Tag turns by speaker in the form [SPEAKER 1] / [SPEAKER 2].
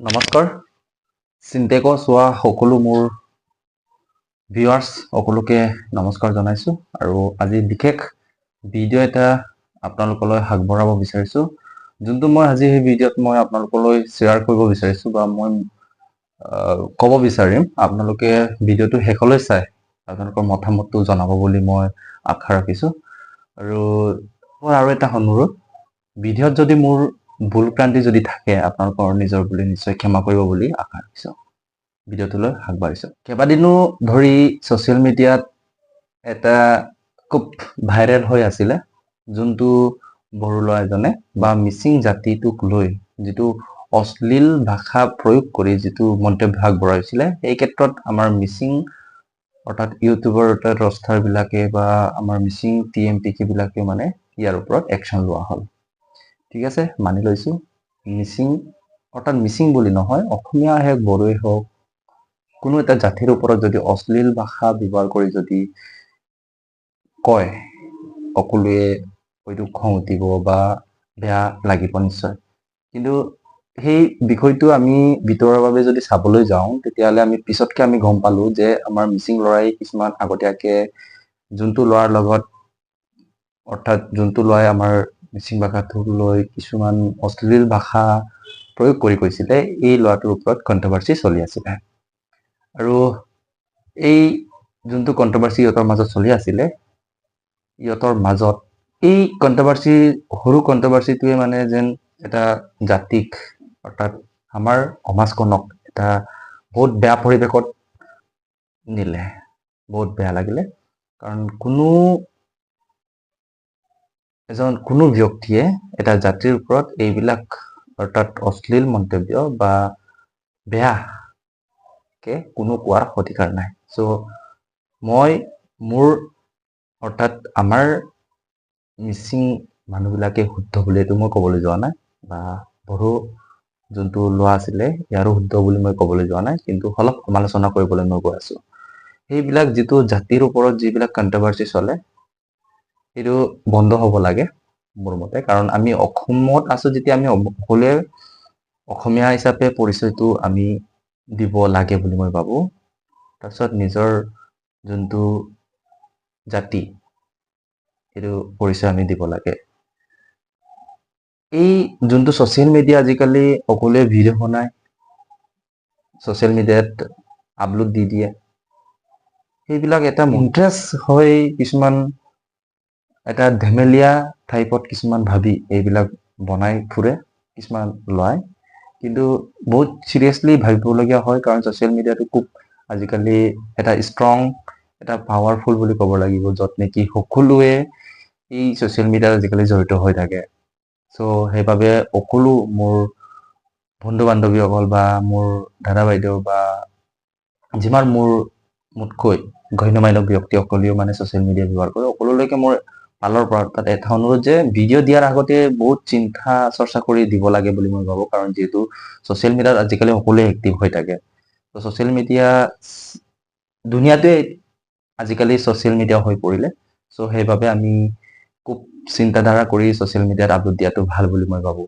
[SPEAKER 1] নমস্কাৰ চিন্তেক চোৱা সকলো মোৰ ভিউৱাৰ্ছ সকলোকে নমস্কাৰ জনাইছোঁ আৰু আজি বিশেষ ভিডিঅ' এটা আপোনালোকলৈ আগবঢ়াব বিচাৰিছোঁ যোনটো মই আজি এই ভিডিঅ'ত মই আপোনালোকলৈ শ্বেয়াৰ কৰিব বিচাৰিছোঁ বা মই ক'ব বিচাৰিম আপোনালোকে ভিডিঅ'টো শেষলৈ চাই আপোনালোকৰ মতামতটো জনাব বুলি মই আশা ৰাখিছোঁ আৰু মোৰ আৰু এটা অনুৰোধ ভিডিঅ'ত যদি মোৰ ভুল ক্ৰান্তি যদি থাকে আপোনালোকৰ নিজৰ বুলি নিশ্চয় ক্ষমা কৰিব বুলি আশা ৰাখিছোঁ ভিডিঅ'টোলৈ আগবাঢ়িছোঁ কেইবাদিনো ধৰি ছ'চিয়েল মিডিয়াত এটা খুব ভাইৰেল হৈ আছিলে যোনটো বড়ো ল'ৰা এজনে বা মিচিং জাতিটোক লৈ যিটো অশ্লীল ভাষা প্ৰয়োগ কৰি যিটো মন্তব্য আগবঢ়াইছিলে এই ক্ষেত্ৰত আমাৰ মিচিং অৰ্থাৎ ইউটিউবৰ ৰষ্টাৰবিলাকে বা আমাৰ মিচিং TMPK বিলাকে মানে ইয়াৰ ওপৰত একশ্যন লোৱা হ'ল ঠিক আছে মানি লৈছোঁ মিচিং অৰ্থাৎ মিচিং বুলি নহয় অসমীয়া হওক বড়োই হওক কোনো এটা জাতিৰ ওপৰত যদি অশ্লীল ভাষা ব্যৱহাৰ কৰি যদি কয় সকলোৱে হয়তো খং উঠিব বা বেয়া লাগিব নিশ্চয় কিন্তু সেই বিষয়টো আমি ভিতৰুৱাভাৱে যদি চাবলৈ যাওঁ তেতিয়াহ'লে আমি পিছতকে আমি গম পালোঁ যে আমাৰ মিচিং ল'ৰাই কিছুমান আগতীয়াকে যোনটো ল'ৰাৰ লগত অৰ্থাৎ যোনটো ল'ৰাই আমাৰ মিচিং ভাষাটোক লৈ কিছুমান অশ্লীল ভাষা প্ৰয়োগ কৰি কৈছিলে এই ল'ৰাটোৰ ওপৰত কণ্ট্ৰভাৰ্চি চলি আছিলে আৰু এই যোনটো কণ্ট্ৰভাৰ্চি ইহঁতৰ মাজত চলি আছিলে ইহঁতৰ মাজত এই কণ্ট্ৰভাৰ্চি সৰু কণ্ট্ৰভাৰ্চিটোৱে মানে যেন এটা জাতিক অৰ্থাৎ আমাৰ সমাজখনক এটা বহুত বেয়া পৰিৱেশত নিলে বহুত বেয়া লাগিলে কাৰণ কোনো ব্যক্তিয়ে এটা জাতিৰ ওপৰত এইবিলাক অৰ্থাৎ অশ্লীল মন্তব্য বা বেয়াকে কোনো কোৱাৰ অধিকাৰ নাই চ' মই মোৰ অৰ্থাৎ আমাৰ মিচিং মানুহবিলাকে শুদ্ধ বুলি এইটো মই ক'বলৈ যোৱা নাই বা বড়ো যোনটো ল'ৰা আছিলে ইয়াৰো শুদ্ধ বুলি মই ক'বলৈ যোৱা নাই কিন্তু অলপ সমালোচনা কৰিবলৈ মই গৈ আছোঁ সেইবিলাক যিটো জাতিৰ ওপৰত যিবিলাক কণ্ট্ৰভাৰ্চি চলে সেইটো বন্ধ হ'ব লাগে মোৰ মতে কাৰণ আমি অসমত আছোঁ যেতিয়া আমি সকলোৱে অসমীয়া হিচাপে পৰিচয়টো আমি দিব লাগে বুলি মই ভাবোঁ তাৰপিছত নিজৰ যোনটো জাতি সেইটো পৰিচয় আমি দিব লাগে এই যোনটো ছ'চিয়েল মিডিয়া আজিকালি সকলোৱে ভিডিঅ' বনায় ছ'চিয়েল মিডিয়াত আপলোড দি দিয়ে সেইবিলাক এটা ইণ্টাৰেষ্ট হৈ কিছুমান এটা ধেমেলীয়া টাইপত কিছুমান ভাবি এইবিলাক বনাই ফুৰে কিছুমান ল'ৰাই কিন্তু বহুত চিৰিয়াছলি ভাবিবলগীয়া হয় কাৰণ ছ'চিয়েল মিডিয়াটো খুব আজিকালি এটা ষ্ট্ৰং এটা পাৱাৰফুল বুলি ক'ব লাগিব য'ত নেকি সকলোৱে এই ছ'চিয়েল মিডিয়াত আজিকালি জড়িত হৈ থাকে চ' সেইবাবে সকলো মোৰ বন্ধু বান্ধৱীসকল বা মোৰ দাদা বাইদেউ বা যিমান মোতকৈ গণ্যমান্য ব্যক্তিসকলেও মানে ছ'চিয়েল মিডিয়া ব্যৱহাৰ কৰে সকলোলৈকে মোৰ ফালৰ পৰা তাত এটা অনুৰোধ যে ভিডিঅ' দিয়াৰ আগতে বহুত চিন্তা চৰ্চা কৰি দিব লাগে বুলি মই ভাবোঁ কাৰণ যিহেতু ছ'চিয়েল মিডিয়াত আজিকালি সকলোৱে এক্টিভ হৈ থাকে ত' ছ'চিয়েল মিডিয়া দুনিয়াটোৱে আজিকালি ছ'চিয়েল মিডিয়া হৈ পৰিলে চ' সেইবাবে আমি খুব চিন্তাধাৰা কৰি ছ'চিয়েল মিডিয়াত আপলোড দিয়াটো ভাল বুলি মই ভাবোঁ